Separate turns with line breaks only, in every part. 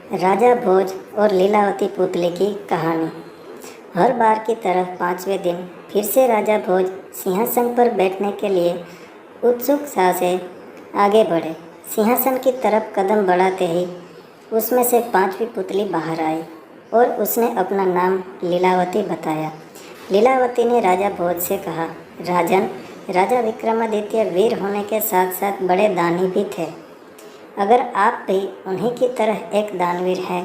राजा भोज और लीलावती पुतले की कहानी। हर बार की तरह 5वें दिन फिर से राजा भोज सिंहासन पर बैठने के लिए उत्सुकता से आगे बढ़े। सिंहासन की तरफ कदम बढ़ाते ही उसमें से 5वीं पुतली बाहर आई और उसने अपना नाम लीलावती बताया। लीलावती ने राजा भोज से कहा, राजन, राजा विक्रमादित्य वीर होने के साथ साथ बड़े दानी भी थे। अगर आप भी उन्हीं की तरह एक दानवीर हैं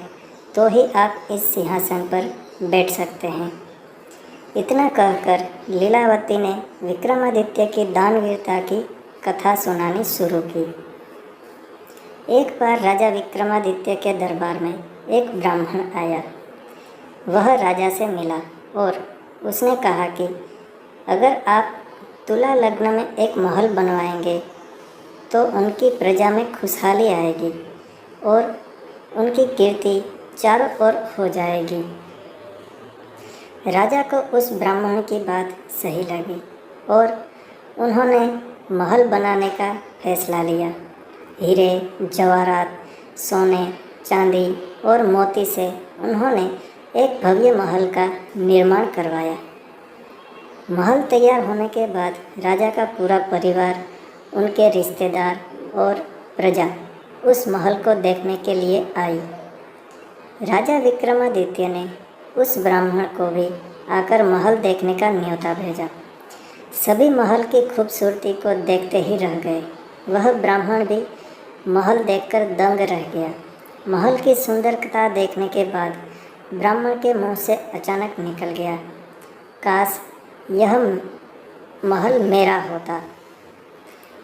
तो ही आप इस सिंहासन पर बैठ सकते हैं। इतना कहकर लीलावती ने विक्रमादित्य की दानवीरता की कथा सुनानी शुरू की। एक बार राजा विक्रमादित्य के दरबार में एक ब्राह्मण आया। वह राजा से मिला और उसने कहा कि अगर आप तुला लग्न में एक महल बनवाएंगे तो उनकी प्रजा में खुशहाली आएगी और उनकी कीर्ति चारों ओर हो जाएगी। राजा को उस ब्राह्मण की बात सही लगी और उन्होंने महल बनाने का फैसला लिया। हीरे, जवाहरात, सोने, चांदी और मोती से उन्होंने एक भव्य महल का निर्माण करवाया। महल तैयार होने के बाद राजा का पूरा परिवार, उनके रिश्तेदार और प्रजा उस महल को देखने के लिए आई। राजा विक्रमादित्य ने उस ब्राह्मण को भी आकर महल देखने का न्योता भेजा। सभी महल की खूबसूरती को देखते ही रह गए। वह ब्राह्मण भी महल देखकर दंग रह गया। महल की सुंदरता देखने के बाद ब्राह्मण के मुंह से अचानक निकल गया, काश यह महल मेरा होता।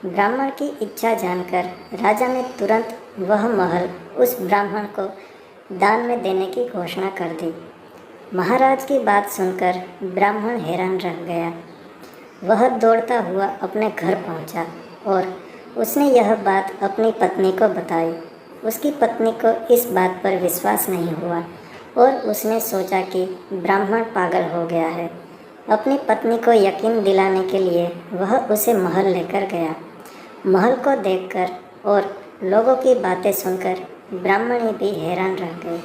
ब्राह्मण की इच्छा जानकर राजा ने तुरंत वह महल उस ब्राह्मण को दान में देने की घोषणा कर दी। महाराज की बात सुनकर ब्राह्मण हैरान रह गया। वह दौड़ता हुआ अपने घर पहुंचा और उसने यह बात अपनी पत्नी को बताई। उसकी पत्नी को इस बात पर विश्वास नहीं हुआ और उसने सोचा कि ब्राह्मण पागल हो गया है। अपनी पत्नी को यकीन दिलाने के लिए वह उसे महल लेकर गया। महल को देखकर और लोगों की बातें सुनकर ब्राह्मण भी हैरान रह गए।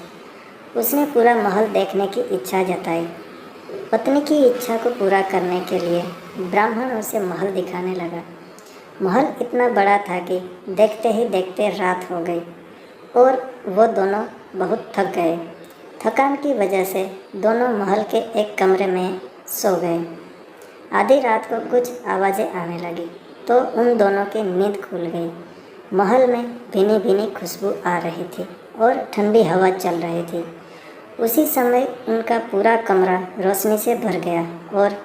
उसने पूरा महल देखने की इच्छा जताई। पत्नी की इच्छा को पूरा करने के लिए ब्राह्मण उसे महल दिखाने लगा। महल इतना बड़ा था कि देखते ही देखते रात हो गई और वो दोनों बहुत थक गए। थकान की वजह से दोनों महल के एक कमरे में सो गए। आधी रात को कुछ आवाज़ें आने लगी तो उन दोनों की नींद खुल गई। महल में भीनी भीनी खुशबू आ रही थी और ठंडी हवा चल रही थी। उसी समय उनका पूरा कमरा रोशनी से भर गया और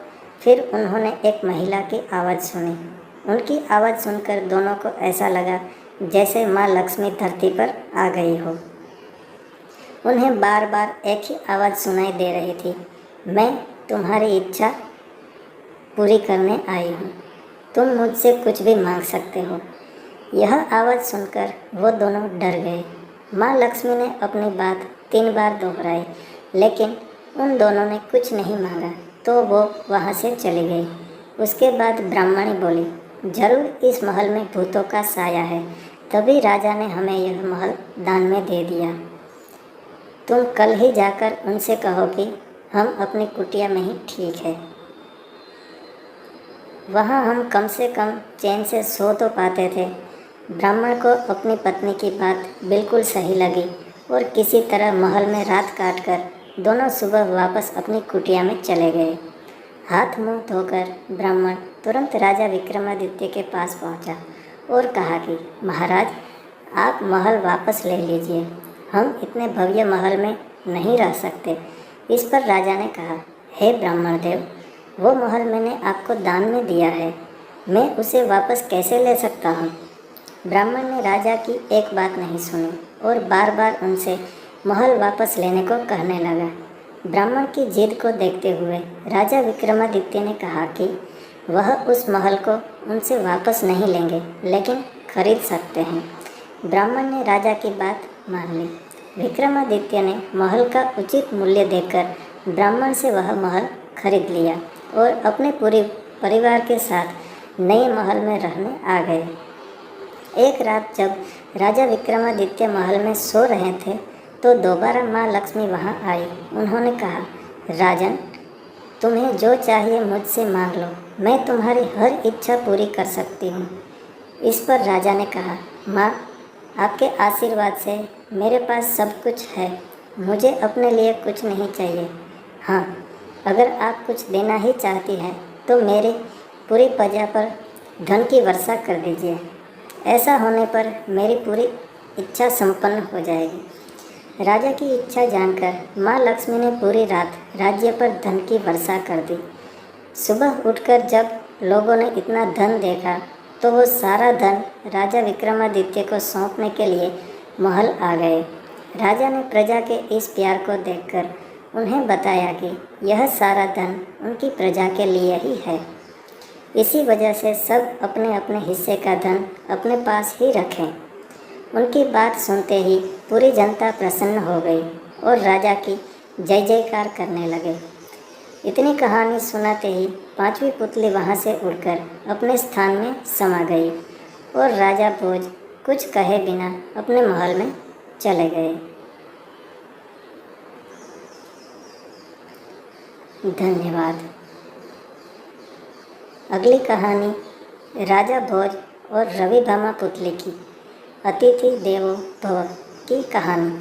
फिर उन्होंने एक महिला की आवाज़ सुनी। उनकी आवाज़ सुनकर दोनों को ऐसा लगा जैसे माँ लक्ष्मी धरती पर आ गई हो। उन्हें बार बार एक ही आवाज़ सुनाई दे रही थी, मैं तुम्हारी इच्छा पूरी करने आई हूँ, तुम मुझसे कुछ भी मांग सकते हो। यह आवाज़ सुनकर वो दोनों डर गए। माँ लक्ष्मी ने अपनी बात 3 बार दोहराई, लेकिन उन दोनों ने कुछ नहीं मांगा तो वो वहाँ से चली गई। उसके बाद ब्राह्मणी बोली, जरूर इस महल में भूतों का साया है, तभी राजा ने हमें यह महल दान में दे दिया। तुम कल ही जाकर उनसे कहो कि हम अपनी कुटिया में ही ठीक है। वहाँ हम कम से कम चैन से सो तो पाते थे। ब्राह्मण को अपनी पत्नी की बात बिल्कुल सही लगी और किसी तरह महल में रात काटकर दोनों सुबह वापस अपनी कुटिया में चले गए। हाथ मुंह धोकर ब्राह्मण तुरंत राजा विक्रमादित्य के पास पहुंचा और कहा कि महाराज, आप महल वापस ले लीजिए, हम इतने भव्य महल में नहीं रह सकते। इस पर राजा ने कहा, हे ब्राह्मण देव, वो महल मैंने आपको दान में दिया है, मैं उसे वापस कैसे ले सकता हूँ। ब्राह्मण ने राजा की एक बात नहीं सुनी और बार बार उनसे महल वापस लेने को कहने लगा। ब्राह्मण की जिद को देखते हुए राजा विक्रमादित्य ने कहा कि वह उस महल को उनसे वापस नहीं लेंगे, लेकिन खरीद सकते हैं। ब्राह्मण ने राजा की बात मान ली। विक्रमादित्य ने महल का उचित मूल्य देकर ब्राह्मण से वह महल खरीद लिया और अपने पूरे परिवार के साथ नए महल में रहने आ गए। एक रात जब राजा विक्रमादित्य महल में सो रहे थे तो दोबारा माँ लक्ष्मी वहाँ आई। उन्होंने कहा, राजन, तुम्हें जो चाहिए मुझसे मांग लो, मैं तुम्हारी हर इच्छा पूरी कर सकती हूँ। इस पर राजा ने कहा, माँ, आपके आशीर्वाद से मेरे पास सब कुछ है, मुझे अपने लिए कुछ नहीं चाहिए। हाँ, अगर आप कुछ देना ही चाहती हैं तो मेरी पूरी प्रजा पर धन की वर्षा कर दीजिए। ऐसा होने पर मेरी पूरी इच्छा संपन्न हो जाएगी। राजा की इच्छा जानकर माँ लक्ष्मी ने पूरी रात राज्य पर धन की वर्षा कर दी। सुबह उठकर जब लोगों ने इतना धन देखा तो वो सारा धन राजा विक्रमादित्य को सौंपने के लिए महल आ गए। राजा ने प्रजा के इस प्यार को देखकर उन्हें बताया कि यह सारा धन उनकी प्रजा के लिए ही है। इसी वजह से सब अपने अपने हिस्से का धन अपने पास ही रखें। उनकी बात सुनते ही पूरी जनता प्रसन्न हो गई और राजा की जय जयकार करने लगे। इतनी कहानी सुनाते ही पांचवी पुतली वहाँ से उड़कर अपने स्थान में समा गई और राजा भोज कुछ कहे बिना अपने महल में चले गए। धन्यवाद। अगली कहानी राजा भोज और रवि भामा पुतली की, अतिथि देवो भव की कहानी।